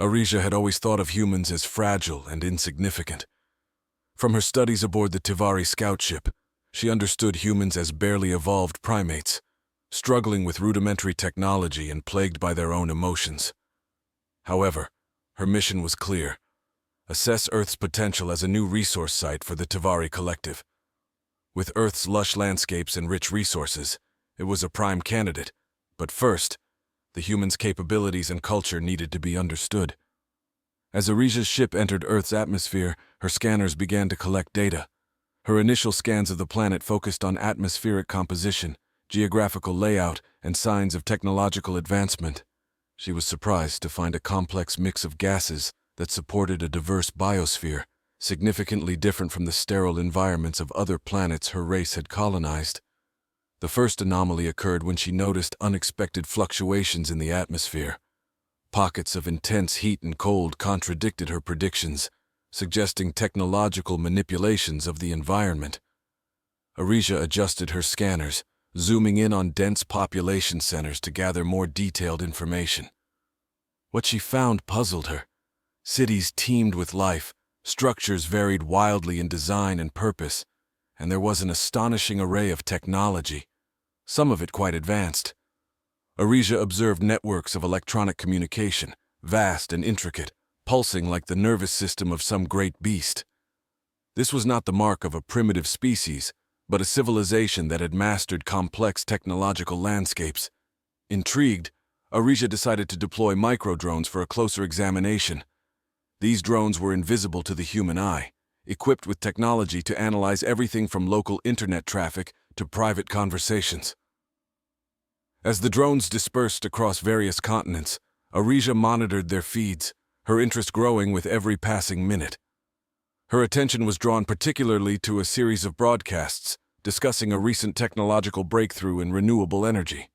Arisha had always thought of humans as fragile and insignificant. From her studies aboard the Tivari scout ship, she understood humans as barely evolved primates, struggling with rudimentary technology and plagued by their own emotions. However, her mission was clear: assess Earth's potential as a new resource site for the Tivari Collective. With Earth's lush landscapes and rich resources, it was a prime candidate, but first, the humans' capabilities and culture needed to be understood. As Arisha's ship entered Earth's atmosphere, her scanners began to collect data. Her initial scans of the planet focused on atmospheric composition, geographical layout, and signs of technological advancement. She was surprised to find a complex mix of gases that supported a diverse biosphere, significantly different from the sterile environments of other planets her race had colonized. The first anomaly occurred when she noticed unexpected fluctuations in the atmosphere. Pockets of intense heat and cold contradicted her predictions, suggesting technological manipulations of the environment. Arisha adjusted her scanners, zooming in on dense population centers to gather more detailed information. What she found puzzled her. Cities teemed with life, structures varied wildly in design and purpose, and there was an astonishing array of technology, some of it quite advanced. Arisha observed networks of electronic communication, vast and intricate, pulsing like the nervous system of some great beast. This was not the mark of a primitive species, but a civilization that had mastered complex technological landscapes. Intrigued, Arisha decided to deploy microdrones for a closer examination. These drones were invisible to the human eye, equipped with technology to analyze everything from local internet traffic to private conversations. As the drones dispersed across various continents, Arisha monitored their feeds, her interest growing with every passing minute. Her attention was drawn particularly to a series of broadcasts discussing a recent technological breakthrough in renewable energy.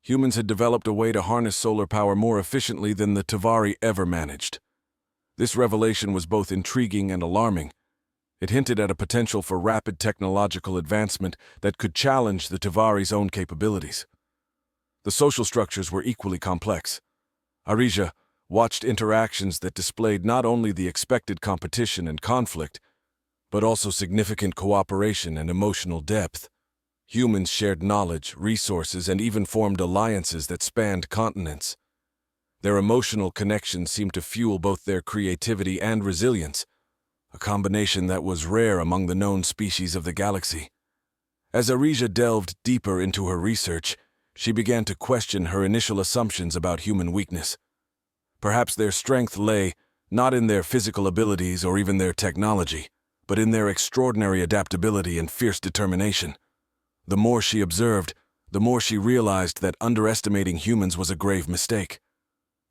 Humans had developed a way to harness solar power more efficiently than the Tivari ever managed. This revelation was both intriguing and alarming. It hinted at a potential for rapid technological advancement that could challenge the Tivari's own capabilities. The social structures were equally complex. Arisha watched interactions that displayed not only the expected competition and conflict, but also significant cooperation and emotional depth. Humans shared knowledge, resources, and even formed alliances that spanned continents. Their emotional connections seemed to fuel both their creativity and resilience, a combination that was rare among the known species of the galaxy. As Arisha delved deeper into her research, she began to question her initial assumptions about human weakness. Perhaps their strength lay not in their physical abilities or even their technology, but in their extraordinary adaptability and fierce determination. The more she observed, the more she realized that underestimating humans was a grave mistake.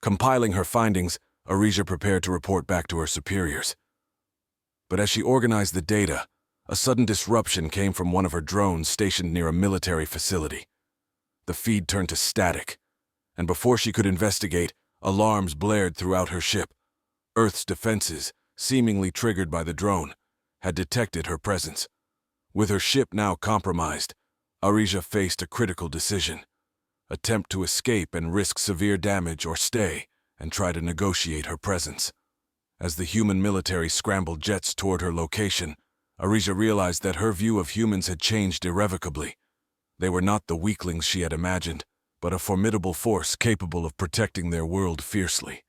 Compiling her findings, Arisha prepared to report back to her superiors. But as she organized the data, a sudden disruption came from one of her drones stationed near a military facility. The feed turned to static, and before she could investigate, alarms blared throughout her ship. Earth's defenses, seemingly triggered by the drone, had detected her presence. With her ship now compromised, Arisha faced a critical decision: attempt to escape and risk severe damage, or stay and try to negotiate her presence. As the human military scrambled jets toward her location, Arisha realized that her view of humans had changed irrevocably. They were not the weaklings she had imagined, but a formidable force capable of protecting their world fiercely.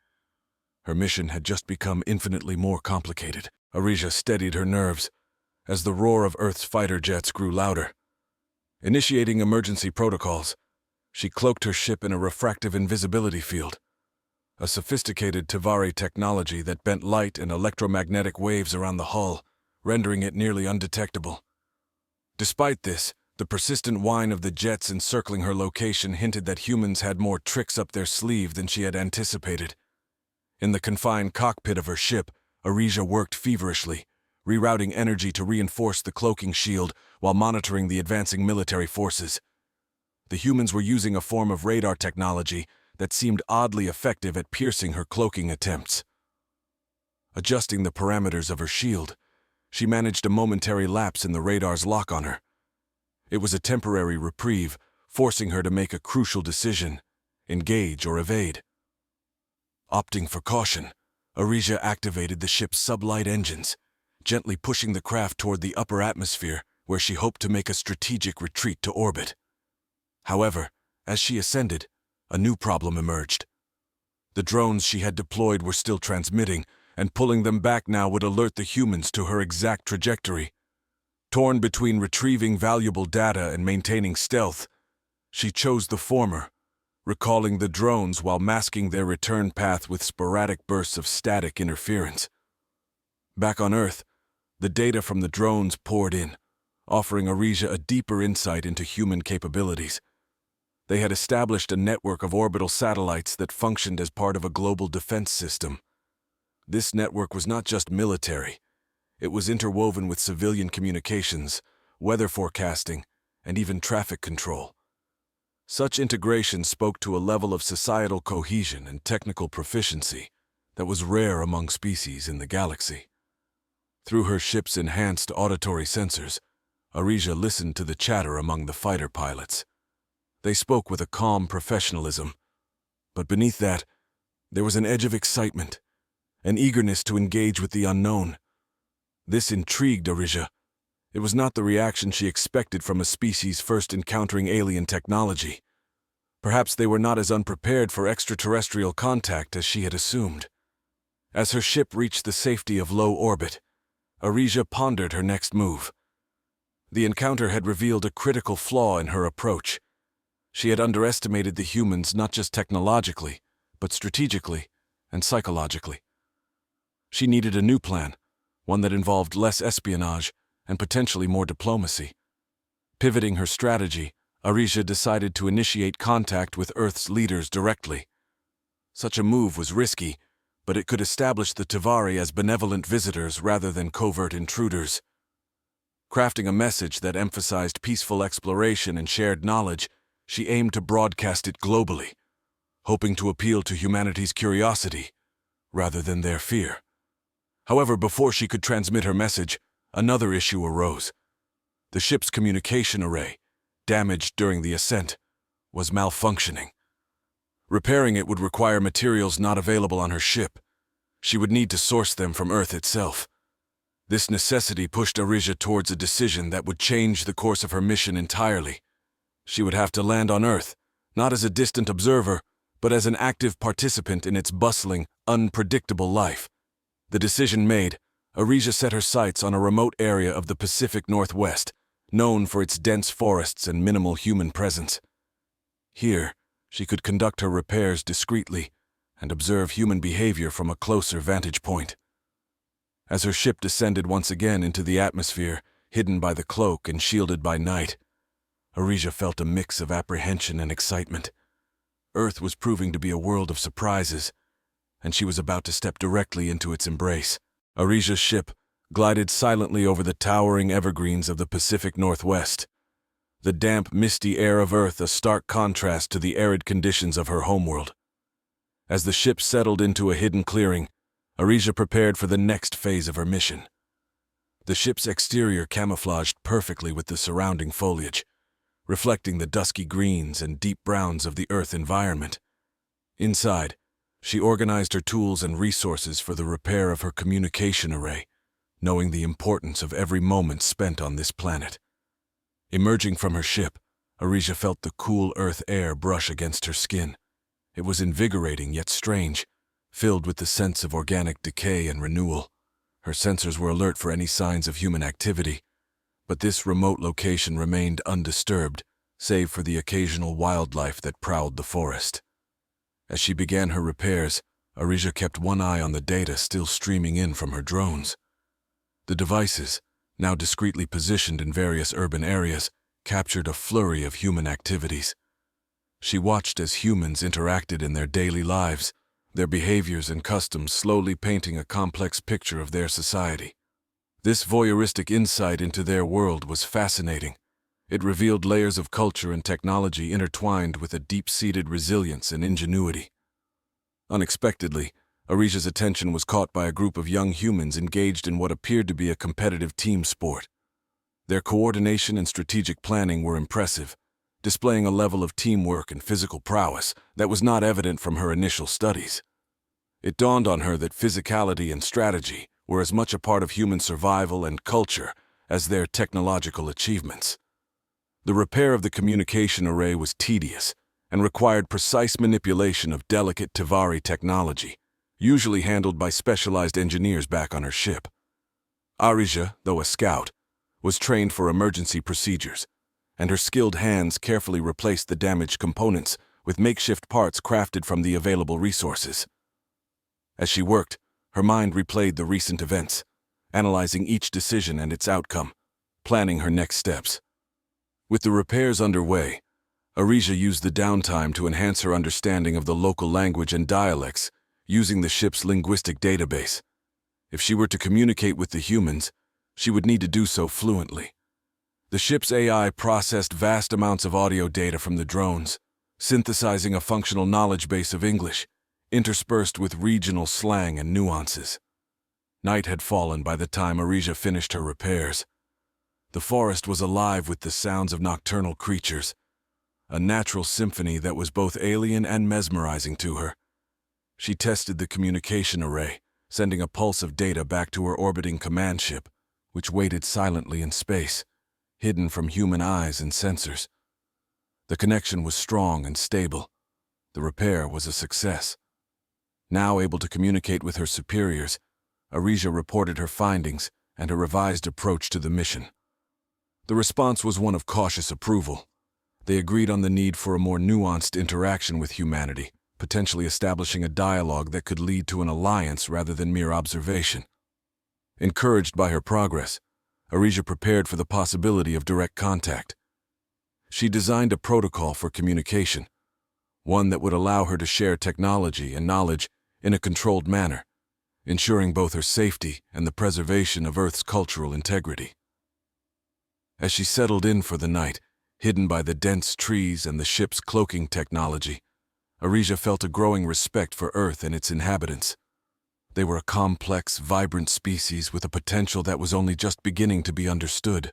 Her mission had just become infinitely more complicated. Arisha steadied her nerves as the roar of Earth's fighter jets grew louder. Initiating emergency protocols, she cloaked her ship in a refractive invisibility field, a sophisticated Tivari technology that bent light and electromagnetic waves around the hull, rendering it nearly undetectable. Despite this, the persistent whine of the jets encircling her location hinted that humans had more tricks up their sleeve than she had anticipated. In the confined cockpit of her ship, Arisha worked feverishly, rerouting energy to reinforce the cloaking shield while monitoring the advancing military forces. The humans were using a form of radar technology that seemed oddly effective at piercing her cloaking attempts. Adjusting the parameters of her shield, she managed a momentary lapse in the radar's lock on her. It was a temporary reprieve, forcing her to make a crucial decision: engage or evade. Opting for caution, Arisia activated the ship's sublight engines, gently pushing the craft toward the upper atmosphere where she hoped to make a strategic retreat to orbit. However, as she ascended, a new problem emerged. The drones she had deployed were still transmitting, and pulling them back now would alert the humans to her exact trajectory. Torn between retrieving valuable data and maintaining stealth, she chose the former, recalling the drones while masking their return path with sporadic bursts of static interference. Back on Earth, the data from the drones poured in, offering Arisia a deeper insight into human capabilities. They had established a network of orbital satellites that functioned as part of a global defense system. This network was not just military. It was interwoven with civilian communications, weather forecasting, and even traffic control. Such integration spoke to a level of societal cohesion and technical proficiency that was rare among species in the galaxy. Through her ship's enhanced auditory sensors, Arisia listened to the chatter among the fighter pilots. They spoke with a calm professionalism, but beneath that, there was an edge of excitement, an eagerness to engage with the unknown. This intrigued Arisia. It was not the reaction she expected from a species first encountering alien technology. Perhaps they were not as unprepared for extraterrestrial contact as she had assumed. As her ship reached the safety of low orbit, Arisia pondered her next move. The encounter had revealed a critical flaw in her approach. She had underestimated the humans not just technologically, but strategically and psychologically. She needed a new plan, one that involved less espionage and potentially more diplomacy. Pivoting her strategy, Arisia decided to initiate contact with Earth's leaders directly. Such a move was risky, but it could establish the Tivari as benevolent visitors rather than covert intruders. Crafting a message that emphasized peaceful exploration and shared knowledge, she aimed to broadcast it globally, hoping to appeal to humanity's curiosity rather than their fear. However, before she could transmit her message, another issue arose. The ship's communication array, damaged during the ascent, was malfunctioning. Repairing it would require materials not available on her ship. She would need to source them from Earth itself. This necessity pushed Arisia towards a decision that would change the course of her mission entirely. She would have to land on Earth, not as a distant observer, but as an active participant in its bustling, unpredictable life. The decision made, Arisia set her sights on a remote area of the Pacific Northwest, known for its dense forests and minimal human presence. Here, she could conduct her repairs discreetly and observe human behavior from a closer vantage point. As her ship descended once again into the atmosphere, hidden by the cloak and shielded by night, Arisia felt a mix of apprehension and excitement. Earth was proving to be a world of surprises, and she was about to step directly into its embrace. Arisia's ship glided silently over the towering evergreens of the Pacific Northwest, the damp, misty air of Earth a stark contrast to the arid conditions of her homeworld. As the ship settled into a hidden clearing, Arisia prepared for the next phase of her mission. The ship's exterior camouflaged perfectly with the surrounding foliage, reflecting the dusky greens and deep browns of the Earth environment. Inside, she organized her tools and resources for the repair of her communication array, knowing the importance of every moment spent on this planet. Emerging from her ship, Arisia felt the cool Earth air brush against her skin. It was invigorating yet strange, filled with the sense of organic decay and renewal. Her sensors were alert for any signs of human activity, but this remote location remained undisturbed, save for the occasional wildlife that prowled the forest. As she began her repairs, Arisia kept one eye on the data still streaming in from her drones. The devices, now discreetly positioned in various urban areas, captured a flurry of human activities. She watched as humans interacted in their daily lives, their behaviors and customs slowly painting a complex picture of their society. This voyeuristic insight into their world was fascinating. It revealed layers of culture and technology intertwined with a deep-seated resilience and ingenuity. Unexpectedly, Arisia's attention was caught by a group of young humans engaged in what appeared to be a competitive team sport. Their coordination and strategic planning were impressive, displaying a level of teamwork and physical prowess that was not evident from her initial studies. It dawned on her that physicality and strategy were as much a part of human survival and culture as their technological achievements. The repair of the communication array was tedious and required precise manipulation of delicate Tivari technology, usually handled by specialized engineers back on her ship. Arija, though a scout, was trained for emergency procedures, and her skilled hands carefully replaced the damaged components with makeshift parts crafted from the available resources. As she worked, her mind replayed the recent events, analyzing each decision and its outcome, planning her next steps. With the repairs underway, Arija used the downtime to enhance her understanding of the local language and dialects using the ship's linguistic database. If she were to communicate with the humans, she would need to do so fluently. The ship's AI processed vast amounts of audio data from the drones, synthesizing a functional knowledge base of English, interspersed with regional slang and nuances. Night had fallen by the time Arija finished her repairs. The forest was alive with the sounds of nocturnal creatures, a natural symphony that was both alien and mesmerizing to her. She tested the communication array, sending a pulse of data back to her orbiting command ship, which waited silently in space, hidden from human eyes and sensors. The connection was strong and stable. The repair was a success. Now able to communicate with her superiors, Arija reported her findings and her revised approach to the mission. The response was one of cautious approval. They agreed on the need for a more nuanced interaction with humanity, potentially establishing a dialogue that could lead to an alliance rather than mere observation. Encouraged by her progress, Arija prepared for the possibility of direct contact. She designed a protocol for communication, one that would allow her to share technology and knowledge in a controlled manner, ensuring both her safety and the preservation of Earth's cultural integrity. As she settled in for the night, hidden by the dense trees and the ship's cloaking technology, Arija felt a growing respect for Earth and its inhabitants. They were a complex, vibrant species with a potential that was only just beginning to be understood.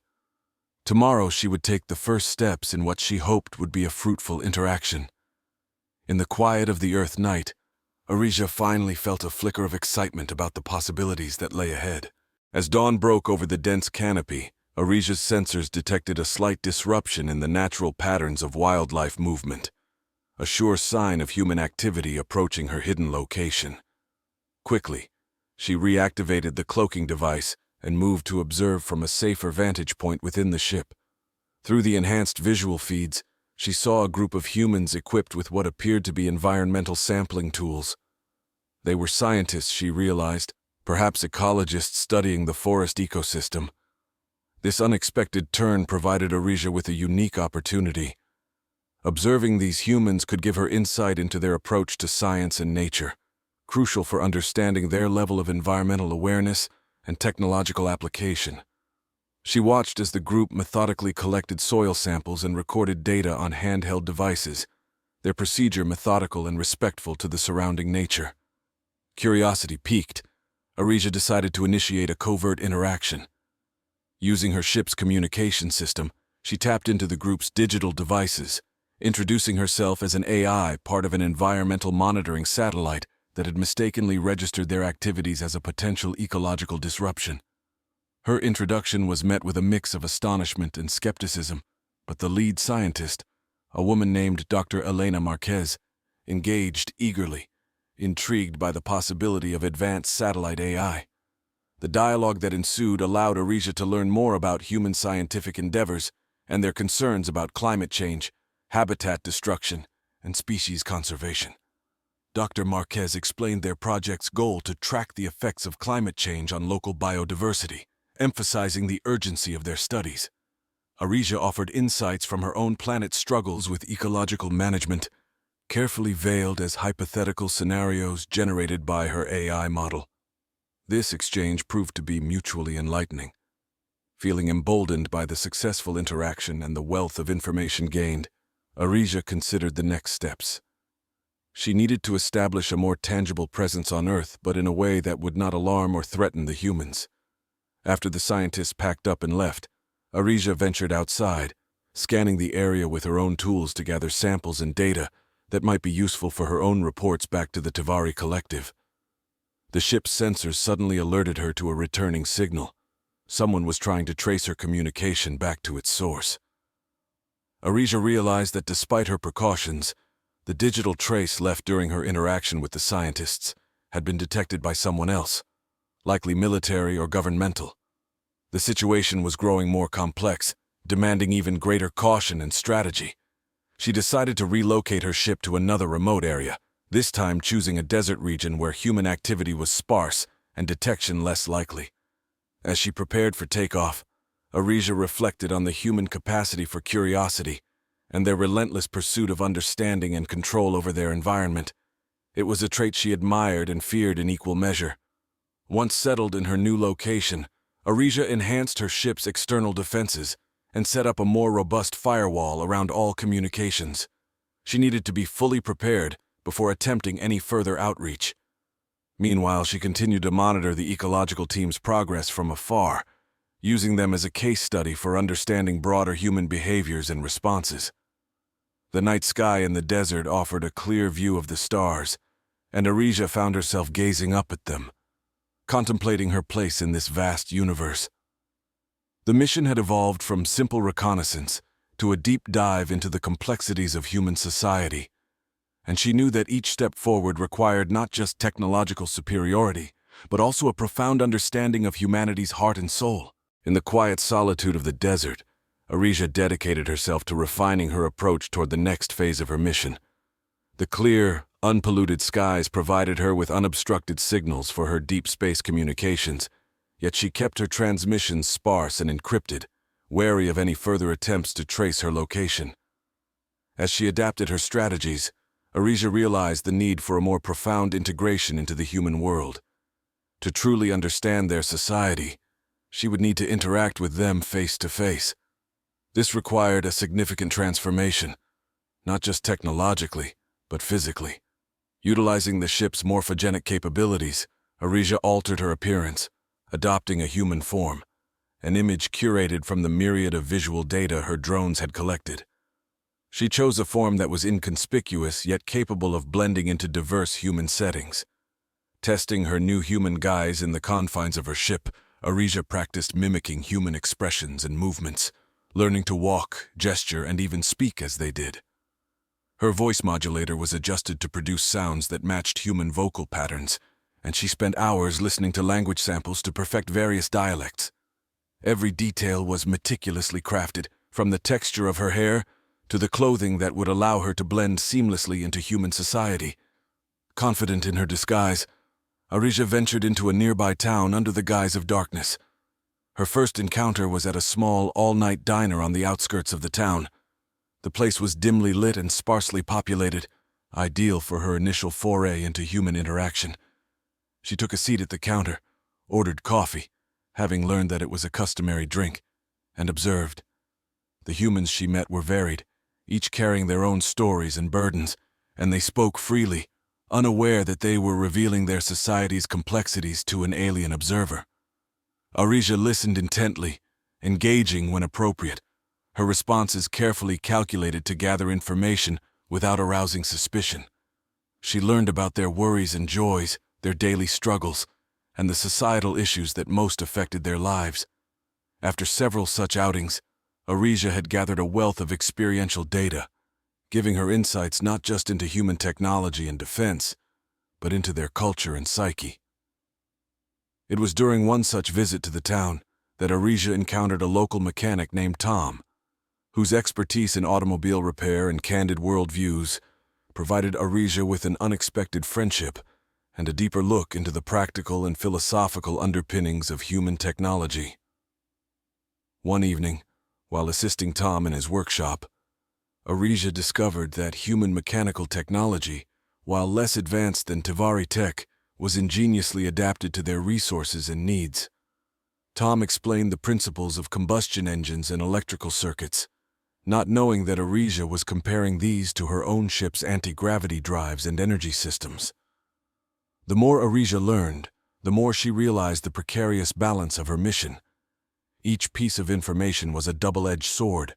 Tomorrow she would take the first steps in what she hoped would be a fruitful interaction. In the quiet of the Earth night, Arija finally felt a flicker of excitement about the possibilities that lay ahead. As dawn broke over the dense canopy, Arija's sensors detected a slight disruption in the natural patterns of wildlife movement, a sure sign of human activity approaching her hidden location. Quickly, she reactivated the cloaking device and moved to observe from a safer vantage point within the ship. Through the enhanced visual feeds, she saw a group of humans equipped with what appeared to be environmental sampling tools. They were scientists, she realized, perhaps ecologists studying the forest ecosystem. This unexpected turn provided Arija with a unique opportunity. Observing these humans could give her insight into their approach to science and nature, crucial for understanding their level of environmental awareness and technological application. She watched as the group methodically collected soil samples and recorded data on handheld devices, their procedure methodical and respectful to the surrounding nature. Curiosity piqued, Arija decided to initiate a covert interaction. Using her ship's communication system, she tapped into the group's digital devices, introducing herself as an AI part of an environmental monitoring satellite that had mistakenly registered their activities as a potential ecological disruption. Her introduction was met with a mix of astonishment and skepticism, but the lead scientist, a woman named Dr. Elena Marquez, engaged eagerly, intrigued by the possibility of advanced satellite AI. The dialogue that ensued allowed Arija to learn more about human scientific endeavors and their concerns about climate change, habitat destruction, and species conservation. Dr. Marquez explained their project's goal to track the effects of climate change on local biodiversity, emphasizing the urgency of their studies. Arija offered insights from her own planet's struggles with ecological management, carefully veiled as hypothetical scenarios generated by her AI model. This exchange proved to be mutually enlightening. Feeling emboldened by the successful interaction and the wealth of information gained, Arija considered the next steps. She needed to establish a more tangible presence on Earth, but in a way that would not alarm or threaten the humans. After the scientists packed up and left, Arija ventured outside, scanning the area with her own tools to gather samples and data that might be useful for her own reports back to the Tivari Collective. The ship's sensors suddenly alerted her to a returning signal. Someone was trying to trace her communication back to its source. Arija realized that despite her precautions, the digital trace left during her interaction with the scientists had been detected by someone else, likely military or governmental. The situation was growing more complex, demanding even greater caution and strategy. She decided to relocate her ship to another remote area, this time choosing a desert region where human activity was sparse and detection less likely. As she prepared for takeoff, Arija reflected on the human capacity for curiosity and their relentless pursuit of understanding and control over their environment. It was a trait she admired and feared in equal measure. Once settled in her new location, Arija enhanced her ship's external defenses and set up a more robust firewall around all communications. She needed to be fully prepared before attempting any further outreach. Meanwhile, she continued to monitor the ecological team's progress from afar, using them as a case study for understanding broader human behaviors and responses. The night sky in the desert offered a clear view of the stars, and Arija found herself gazing up at them, contemplating her place in this vast universe. The mission had evolved from simple reconnaissance to a deep dive into the complexities of human society, and she knew that each step forward required not just technological superiority, but also a profound understanding of humanity's heart and soul. In the quiet solitude of the desert, Arija dedicated herself to refining her approach toward the next phase of her mission. The clear, unpolluted skies provided her with unobstructed signals for her deep space communications, yet she kept her transmissions sparse and encrypted, wary of any further attempts to trace her location. As she adapted her strategies, Arija realized the need for a more profound integration into the human world. To truly understand their society, she would need to interact with them face to face. This required a significant transformation, not just technologically, but physically. Utilizing the ship's morphogenic capabilities, Arija altered her appearance, adopting a human form, an image curated from the myriad of visual data her drones had collected. She chose a form that was inconspicuous yet capable of blending into diverse human settings. Testing her new human guise in the confines of her ship, Arija practiced mimicking human expressions and movements, learning to walk, gesture, and even speak as they did. Her voice modulator was adjusted to produce sounds that matched human vocal patterns, and she spent hours listening to language samples to perfect various dialects. Every detail was meticulously crafted, from the texture of her hair to the clothing that would allow her to blend seamlessly into human society. Confident in her disguise, Arija ventured into a nearby town under the guise of darkness. Her first encounter was at a small, all-night diner on the outskirts of the town. The place was dimly lit and sparsely populated, ideal for her initial foray into human interaction. She took a seat at the counter, ordered coffee, having learned that it was a customary drink, and observed. The humans she met were varied, each carrying their own stories and burdens, and they spoke freely, unaware that they were revealing their society's complexities to an alien observer. Arija listened intently, engaging when appropriate, her responses carefully calculated to gather information without arousing suspicion. She learned about their worries and joys, their daily struggles, and the societal issues that most affected their lives. After several such outings, Arija had gathered a wealth of experiential data, giving her insights not just into human technology and defense, but into their culture and psyche. It was during one such visit to the town that Arija encountered a local mechanic named Tom, whose expertise in automobile repair and candid worldviews provided Arija with an unexpected friendship and a deeper look into the practical and philosophical underpinnings of human technology. One evening, while assisting Tom in his workshop, Arija discovered that human mechanical technology, while less advanced than Tivari tech, was ingeniously adapted to their resources and needs. Tom explained the principles of combustion engines and electrical circuits, not knowing that Arija was comparing these to her own ship's anti-gravity drives and energy systems. The more Arija learned, the more she realized the precarious balance of her mission. Each piece of information was a double-edged sword,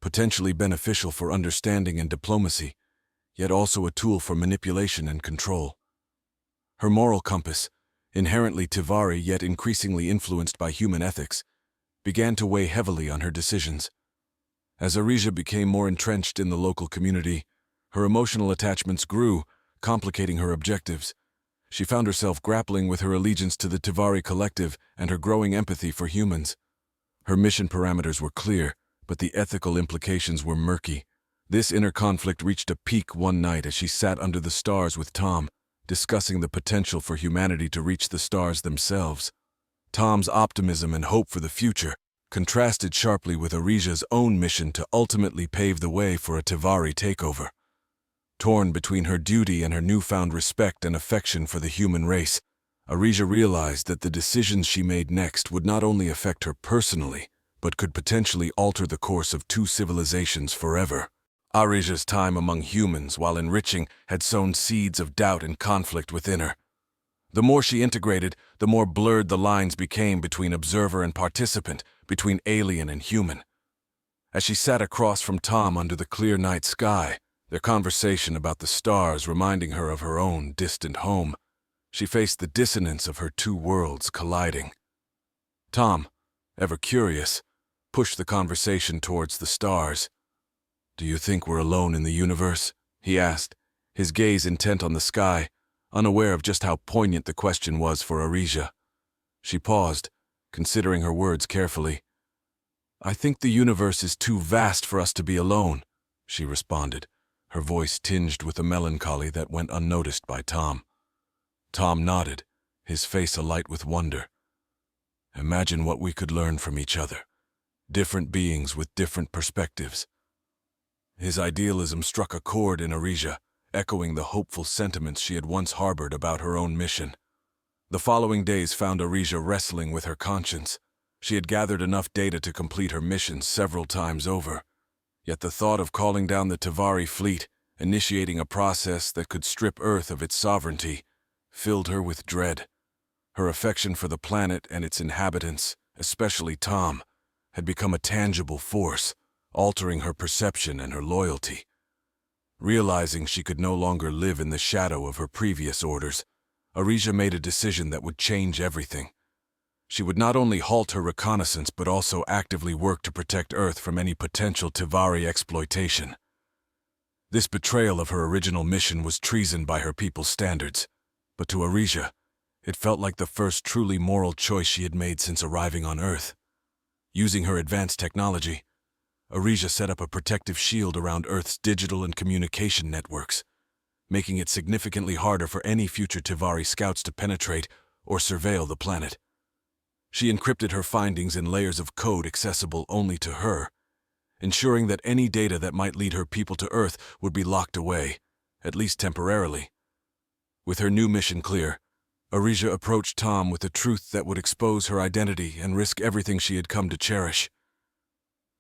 potentially beneficial for understanding and diplomacy, yet also a tool for manipulation and control. Her moral compass, inherently Tivari yet increasingly influenced by human ethics, began to weigh heavily on her decisions. As Arisia became more entrenched in the local community, her emotional attachments grew, complicating her objectives. She found herself grappling with her allegiance to the Tivari collective and her growing empathy for humans. Her mission parameters were clear, but the ethical implications were murky. This inner conflict reached a peak one night as she sat under the stars with Tom, discussing the potential for humanity to reach the stars themselves. Tom's optimism and hope for the future contrasted sharply with Arisia's own mission to ultimately pave the way for a Tivari takeover. Torn between her duty and her newfound respect and affection for the human race, Arisia realized that the decisions she made next would not only affect her personally, but could potentially alter the course of two civilizations forever. Arisia's time among humans, while enriching, had sown seeds of doubt and conflict within her. The more she integrated, the more blurred the lines became between observer and participant, between alien and human. As she sat across from Tom under the clear night sky, their conversation about the stars reminding her of her own distant home, she faced the dissonance of her two worlds colliding. Tom, ever curious, pushed the conversation towards the stars. "Do you think we're alone in the universe?" he asked, his gaze intent on the sky, unaware of just how poignant the question was for Arisia. She paused, considering her words carefully. "I think the universe is too vast for us to be alone," she responded, her voice tinged with a melancholy that went unnoticed by Tom. Tom nodded, his face alight with wonder. "Imagine what we could learn from each other. Different beings with different perspectives." His idealism struck a chord in Arisia, echoing the hopeful sentiments she had once harbored about her own mission. The following days found Arisia wrestling with her conscience. She had gathered enough data to complete her mission several times over. Yet the thought of calling down the Tivari fleet, initiating a process that could strip Earth of its sovereignty, filled her with dread. Her affection for the planet and its inhabitants, especially Tom, had become a tangible force, altering her perception and her loyalty. Realizing she could no longer live in the shadow of her previous orders, Arisia made a decision that would change everything. She would not only halt her reconnaissance but also actively work to protect Earth from any potential Tivari exploitation. This betrayal of her original mission was treason by her people's standards, but to Arisia, it felt like the first truly moral choice she had made since arriving on Earth. Using her advanced technology, Arisia set up a protective shield around Earth's digital and communication networks, making it significantly harder for any future Tivari scouts to penetrate or surveil the planet. She encrypted her findings in layers of code accessible only to her, ensuring that any data that might lead her people to Earth would be locked away, at least temporarily. With her new mission clear, Arisia approached Tom with a truth that would expose her identity and risk everything she had come to cherish.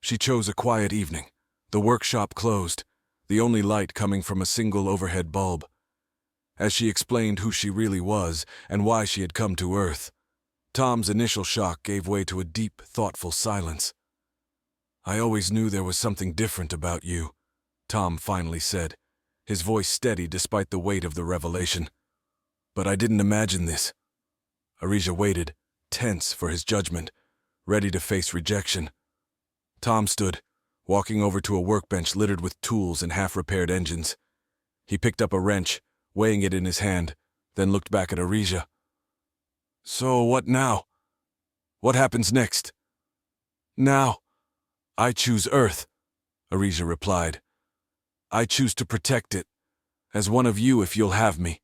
She chose a quiet evening, the workshop closed, the only light coming from a single overhead bulb. As she explained who she really was and why she had come to Earth, Tom's initial shock gave way to a deep, thoughtful silence. "I always knew there was something different about you," Tom finally said, his voice steady despite the weight of the revelation. "But I didn't imagine this." Arisia waited, tense for his judgment, ready to face rejection. Tom stood, walking over to a workbench littered with tools and half-repaired engines. He picked up a wrench, weighing it in his hand, then looked back at Arisia. "So what now? What happens next?" "Now, I choose Earth," Arisia replied. "I choose to protect it, as one of you if you'll have me."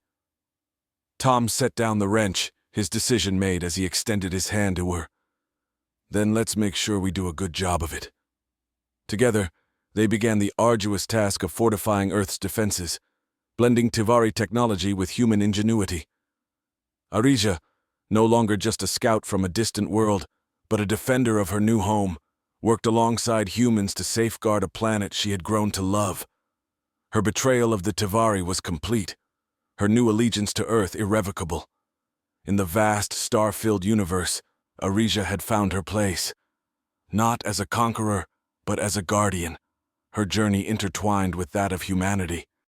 Tom set down the wrench, his decision made as he extended his hand to her. "Then let's make sure we do a good job of it." Together, they began the arduous task of fortifying Earth's defenses, blending Tivari technology with human ingenuity. Arisia, no longer just a scout from a distant world, but a defender of her new home, worked alongside humans to safeguard a planet she had grown to love. Her betrayal of the Tivari was complete, her new allegiance to Earth irrevocable. In the vast, star-filled universe, Arisia had found her place. Not as a conqueror, but as a guardian, her journey intertwined with that of humanity.